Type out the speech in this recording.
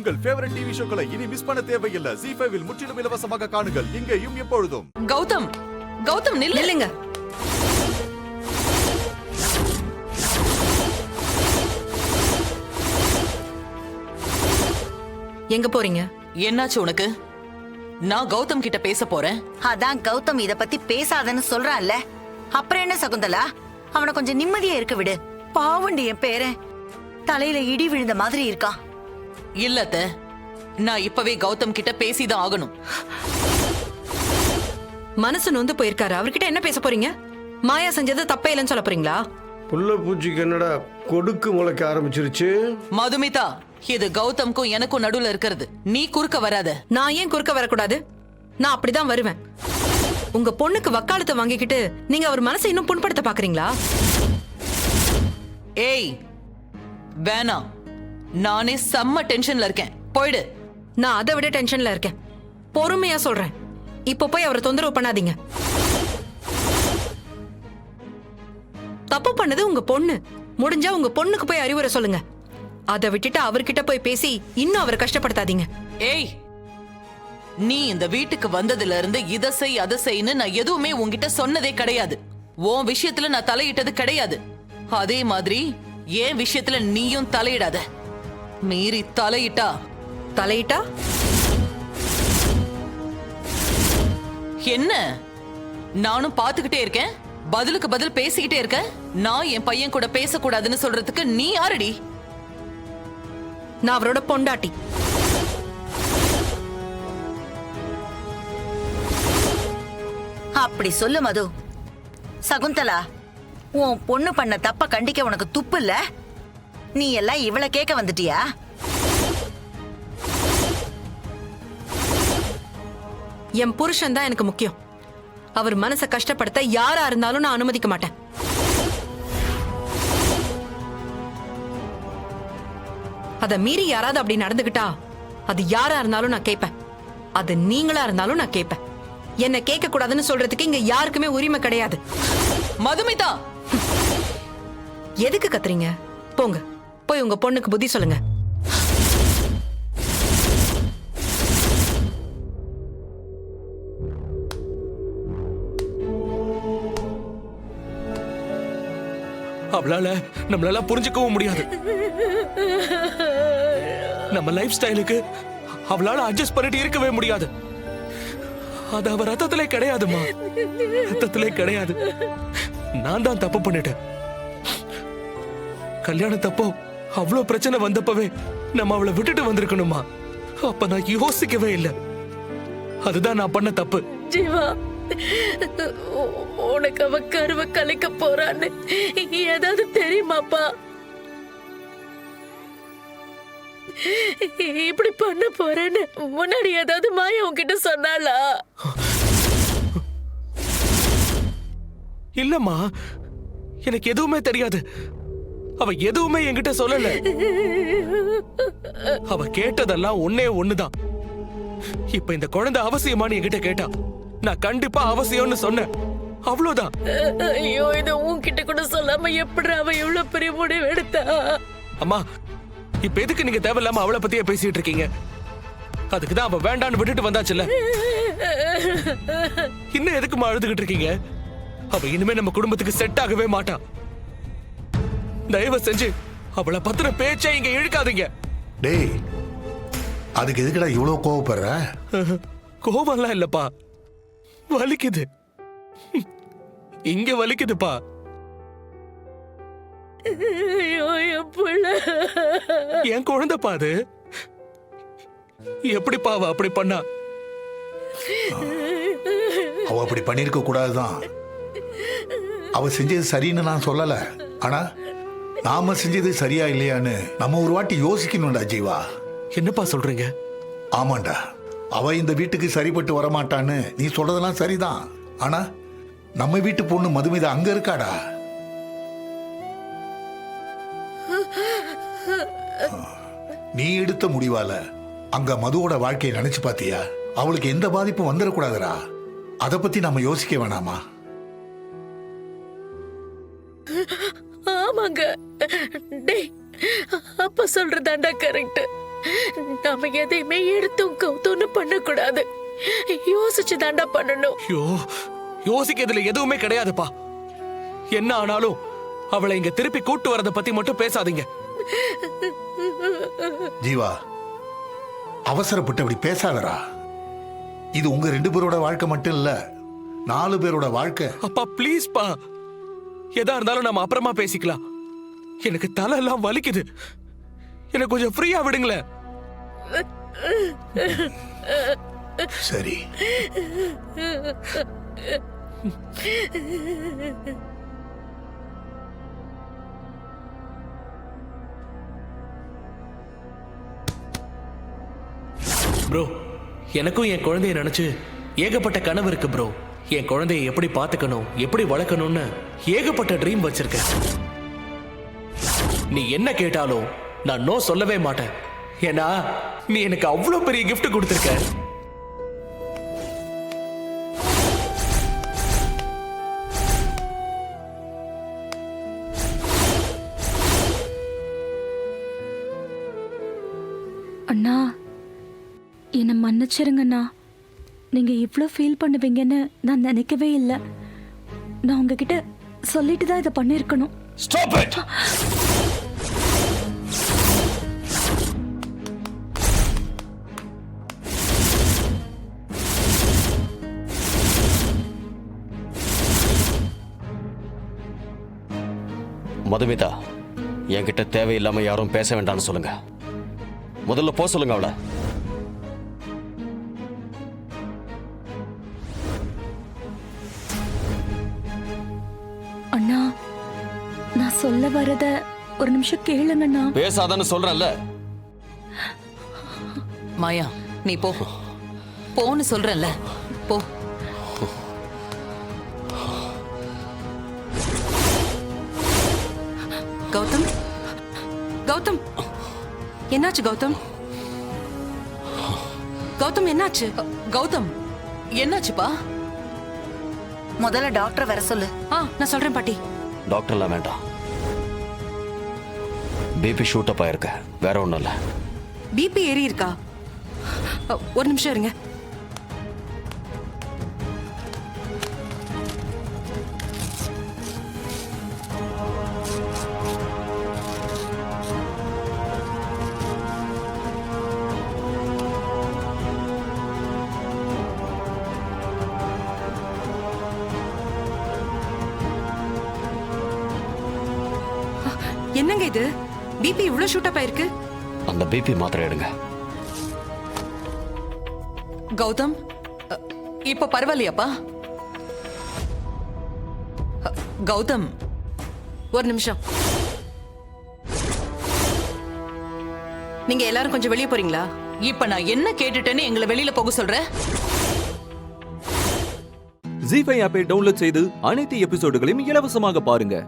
உங்கள் favourite TV ஷோக்களை இனி miss பண்ண தேவையில்லை. ZEE5 இல் முற்றிலும் இலவசமாக காணுங்கள். இங்கேயும் எப்பொழுதும். கௌதம், கௌதம் நில்லுங்க. எங்க போறீங்க? என்னாச்சு உனக்கு? நான் கௌதம் கிட்ட பேச போறேன். அதான் கௌதம் இத பத்தி பேசாதன்னு சொல்றான்ல, அப்புறம் என்ன சகுந்தலா? அவனை கொஞ்சம் நிம்மதியா இருக்க விடு. பாவண்டி என் பேரன் தலையில இடி விழுந்த மாதிரி இருக்கான். இல்லத்த, நான் இப்பவே கௌதம் கிட்ட பேசிதான் ஆகணும். மனசு நொந்து போயிருக்காரு, அவர்கிட்ட என்ன பேச போறீங்க? மாயா செஞ்சது தப்பே இல்லைன்னு சொல்ல போறீங்களா? புள்ள பூச்சிக்கு என்னடா கொடுக்கு முளைக்க ஆரம்பிச்சிருச்சு? மதுமிதா, இது கௌதம்க்கும் எனக்கும் நடுவுல இருக்கிறது. நீ குறுக்க வராத. நான் ஏன் குறுக்க வரக்கூடாது? நான் அப்படிதான் வருவேன். உங்க பொண்ணுக்கு வக்காலத்தை வாங்கிக்கிட்டு நீங்க அவர் மனசை இன்னும் புண்படுத்த பாக்குறீங்களா? ஏய் வேணாம், நானே செம்ம டென்ஷன்ல இருக்கேன். போயிடு. நான் அதை விட டென்ஷன்ல இருக்கேன். பொறுமையா சொல்றேன், இப்ப போய் அவரை தொந்தரவு பண்ணாதீங்க. தப்பு பண்ணது உங்க பொண்ணு. முடிஞ்சா உங்க பொண்ணுக்கு போய் அறிவுரை சொல்லுங்க. அதை விட்டுட்டு அவர்கிட்ட போய் பேசி இன்னும் அவரை கஷ்டப்படுத்தாதீங்க. ஏய், நீ இந்த வீட்டுக்கு வந்ததுல இருந்து இதை செய் அதை செய்யு நான் எதுவுமே உன்கிட்ட சொன்னதே கிடையாது. உன் விஷயத்துல நான் தலையிட்டது கிடையாது. அதே மாதிரி என் விஷயத்துல நீயும் தலையிடாத. மீறி தலையிட்டா என்ன? நானும் பாத்துக்கிட்டே இருக்கேன், பதிலுக்கு பதில் பேசிக்கிட்டே இருக்க. நான் என் பையன் கூட பேசக்கூடாதுன்னு சொல்றதுக்கு நீ யாரடி? நான் அவரோட பொண்டாட்டி. அப்படி சொல்லு மது. சகுந்தலா, உன் பொண்ணு பண்ண தப்ப கண்டிக்க உனக்கு துப்பு இல்ல? நீ எல்லாம் இவள கேட்க வந்துட்டியா? என் புருஷன் தான் எனக்கு முக்கியம். அவர் மனசை கஷ்டப்படுத்த யாரா இருந்தாலும் நான் அனுமதிக்க மாட்டேன். அத மீறி யாராவது அப்படி நடந்துகிட்டா அது யாரா இருந்தாலும் நான் கேட்பேன். அது நீங்களா இருந்தாலும் நான் கேட்பேன். என்ன கேட்க கூடாதுன்னு சொல்றதுக்கு இங்க யாருக்குமே உரிமை கிடையாது. மதுமிதா, எதுக்கு கத்துறீங்க? போங்க, போய் உங்க பொண்ணுக்கு புத்தி சொல்லுங்க. அவளால நம்மளால புரிஞ்சுக்கவும் முடியாது. நம்ம லைஃப் ஸ்டைலுக்கு அவளால அட்ஜஸ்ட் பண்ணிட்டு இருக்கவே முடியாது. அது அவ ரத்தத்திலே கிடையாதுமா, ரத்தத்திலே கிடையாது. நான் தான் தப்பு பண்ணிட்டேன். கல்யாணத்தப்போ அவ்வளவு பிரச்சனை வந்தப்பவே நம்ம அவளை விட்டுட்டு வந்திருக்கணுமா? அப்ப நான் யோசிக்கவே இல்லை. அதுதான் நான் பண்ண தப்பு. ஜீவா, உனக்கு அவ கருவை கலைக்க போறான்னு ஏதாவது தெரியுமாப்பா? இப்படி பண்ண போறேன்னு முன்னாடி ஏதாவது மாயா உன்கிட்ட சொன்னாளா? இல்லம்மா, எனக்கு எதுவுமே தெரியாது. அவ எதுவுமே என்கிட்ட சொல்லல. அவ கேட்டதெல்லாம் ஒன்னே ஒண்ணுதான். இப்ப இந்த குழந்தை அவசியமானு என்கிட்ட கேட்டா நான் கண்டிப்பா அவசியம்னு சொன்னேன். அவ்வளவுதான். ஐயோ, இத உன்கிட்ட கூட சொல்லாம எப்படி அவ இவ்வளவு பெரிய முடிவு எடுத்தா? அம்மா, இப்ப எதுக்கு நீங்க தேவையில்லாம அவளை பத்தியே பேசிட்டு இருக்கீங்க? அதுக்குதான் அவ வேண்டான்னு விட்டுட்டு வந்தாச்சுல்ல. இன்னும் எதுக்குமா அழுதுகிட்டு இருக்கீங்க? அவ இனிமே நம்ம குடும்பத்துக்கு செட் ஆகவே மாட்டா. தயவு செஞ்சு அவளை பத்திர பேச்சை இங்க இழுக்காதீங்க. டேய், அதுக்கு எதுக்குடா இவ்வளவு கோவப்படுற? கோவம்லாம் இல்லப்பா, வலிக்குது. இங்க வலிக்குதுப்பா. ஐயோ, என் புள்ள. என் குழந்தைப்பா அது. எப்படிப்பா அவ அப்படி பண்ணா? அவ அப்படி பண்ணிருக்க கூடாதுதான். அவ செஞ்சது சரின்னு நான் சொல்லல. ஆனா நாம செஞ்சது சரியா இல்லையான்னு நம்ம ஒரு வாட்டி யோசிக்கணும்டா ஜீவா. என்னப்பா சொல்றீங்க? ஆமாண்டா, அவ இந்த வீட்டுக்கு சரிப்பட்டு வரமாட்டான்னு நீ சொல்றதெல்லாம் சரிதான். ஆனா நம்ம வீட்டு பொண்ணு மதுமிதா அங்க இருக்காடா. நீ எடுத்த முடிவால அங்க மதுவோட வாழ்க்கையை நினைச்சு பாத்தியா? அவளுக்கு எந்த பாதிப்பும் வந்துடக்கூடாதுடா. அத பத்தி நாம யோசிக்க வேணாமா? ஆமாங்க. டேய், அப்பா சொல்றதாண்டா கரெக்ட். நாம எதையுமே எடுத்தும் கவுத்தோன்னு பண்ணக்கூடாது. யோசிச்சு தாண்டா பண்ணணும். ஐயோ, யோசிக்கிறதுல எதுவுமே கிடையாதுப்பா. என்ன ஆனாலும் அவளை இங்க திருப்பி கூட்டு வரத பத்தி மட்டும் பேசாதீங்க. ஜீவா, அவசரப்பட்டு அப்படி பேசாதடா. இது உங்க 2 பேரோட வாழ்க்கை மட்டும் இல்ல, 4 பேரோட வாழ்க்கை. அப்பா ப்ளீஸ் பா, எதா இருந்தாலும் நம்ம அப்புறமா பேசிக்கலாம். எனக்கு தலை எல்லாம் வலிக்குது. எனக்கு கொஞ்சம் ஃப்ரீயா விடுங்களேன். சரி. ப்ரோ, எனக்கும் என் குழந்தைய நினைச்சு ஏகப்பட்ட கனவு இருக்கு ப்ரோ. என் குழந்தைய எப்படி பார்த்துக்கணும், எப்படி வளர்க்கணும்னு ஏகப்பட்ட ட்ரீம் வச்சிருக்கேன். நீ என்ன கேட்டாலும் நான் நோ சொல்லவே மாட்டேன். ஏன்னா நீ எனக்கு அவ்வளவு பெரிய gift கொடுத்திருக்க. அண்ணா, என்னை மன்னிச்சிருங்கண்ணா. நீங்க இவ்வளோ ஃபீல் பண்ணுவீங்கன்னு நான் நினைக்கவே இல்லை. நான் உங்ககிட்ட சொல்லிட்டு தான் இதை பண்ணியிருக்கணும். Stop it! மதுமிதா, என்கிட்ட தேவையில்லாம யாரும் பேச வேண்டாம்னு சொல்லுங்க. முதல்ல போ சொல்லுங்க அவளை. அண்ணா, நான் சொல்ல வரத ஒரு நிமிஷம் கேளுங்கண்ணா. பேசாதன்னு சொல்றேன்ல. மாயா, நீ போ. போன்னு சொல்றேன்ல, போ. கௌதம், கௌதம், என்னாச்சு கௌதம்? கௌதம் என்னாச்சு? கௌதம், என்னாச்சுப்பா? முதல்ல டாக்டர் வர சொல்லு. நான் சொல்றேன் பாட்டி. டாக்டர்லாம் வேண்டாம். பிபி ஷூட் அப் ஆயிருக்கு, வேற ஒண்ணும் இல்ல. பிபி ஏறி இருக்கா? ஒரு நிமிஷம் இருங்க. என்னங்க இது? பிபி இவ்ளோ ஷூட் அப் ஆயிருக்கு? அந்த பிபி மாத்திரை எடுங்க. கௌதம், இப்ப பரவாயில்லையாப்பா? கௌதம், ஒரு நிமிஷம். நீங்க எல்லாரும் கொஞ்சம் வெளியே போறீங்களா? இப்ப நான் என்ன கேட்டுட்டேன்னு எங்களை வெளியில போக சொல்ற? ஜீ5 ஆப்பை டவுன்லோட் செய்து அனைத்து எபிசோடுகளையும் இலவசமாக பாருங்க.